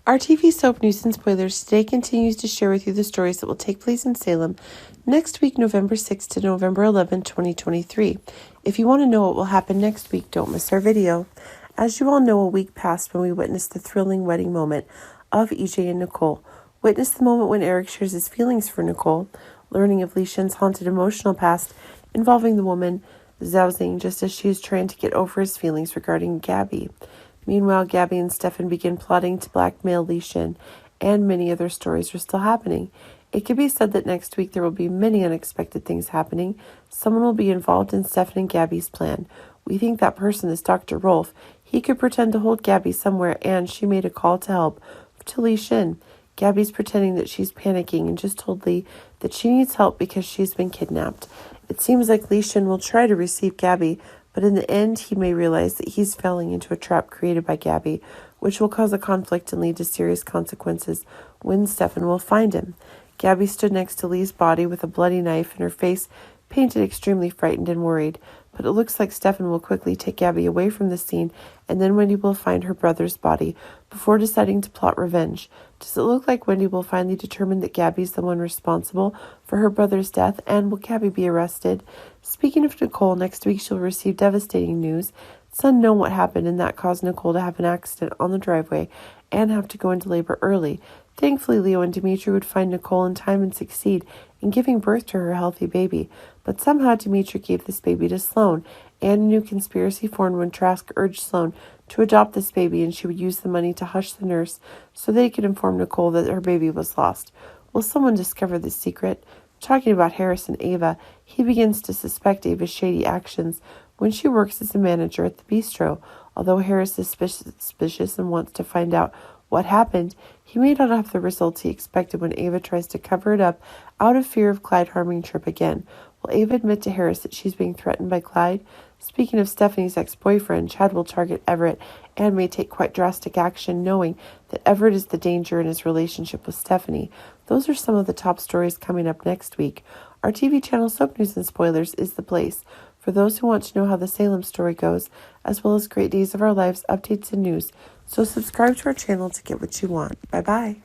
Our TV soap News and Spoilers today continues to share with you the stories that will take place in Salem next week, November 6th to November 11th, 2023. If you want to know what will happen next week, don't miss our video. As you all know, a week passed when we witnessed the thrilling wedding moment of EJ and Nicole. Witness the moment when Eric shares his feelings for Nicole, learning of Leishan's haunted emotional past involving the woman Zhaozing just as she is trying to get over his feelings regarding Gabby. Meanwhile, Gabby and Stefan begin plotting to blackmail Leishan, and many other stories are still happening. It could be said that next week there will be many unexpected things happening. Someone will be involved in Stefan and Gabby's plan. We think that person is Dr. Rolf. He could pretend to hold Gabby somewhere, and she made a call to help to Leishan. Gabby's pretending that she's panicking and just told Lee that she needs help because she's been kidnapped. It seems like Leishan will try to receive Gabby, but in the end, he may realize that he's falling into a trap created by Gabby, which will cause a conflict and lead to serious consequences when Stefan will find him. Gabby stood next to Lee's body with a bloody knife and her face painted extremely frightened and worried, but it looks like Stefan will quickly take Gabby away from the scene, and then Wendy will find her brother's body before deciding to plot revenge. Does it look like Wendy will finally determine that Gabby's the one responsible for her brother's death, and will Gabby be arrested? Speaking of Nicole, next week she'll receive devastating news. It's unknown what happened, and that caused Nicole to have an accident on the driveway and have to go into labor early. Thankfully, Leo and Dimitri would find Nicole in time and succeed in giving birth to her healthy baby. But somehow Dimitri gave this baby to Sloane, and a new conspiracy formed when Trask urged Sloane to adopt this baby, and she would use the money to hush the nurse so they could inform Nicole that her baby was lost. Will someone discover this secret? Talking about Harris and Ava, he begins to suspect Ava's shady actions when she works as a manager at the bistro. Although Harris is suspicious and wants to find out what happened, he may not have the results he expected when Ava tries to cover it up out of fear of Clyde harming Tripp again. Will Ava admit to Harris that she's being threatened by Clyde? Speaking of Stephanie's ex-boyfriend, Chad will target Everett and may take quite drastic action, knowing that Everett is the danger in his relationship with Stephanie. Those are some of the top stories coming up next week. Our TV channel Soap News and Spoilers is the place for those who want to know how the Salem story goes, as well as great days of our lives, updates, and news. So subscribe to our channel to get what you want. Bye-bye.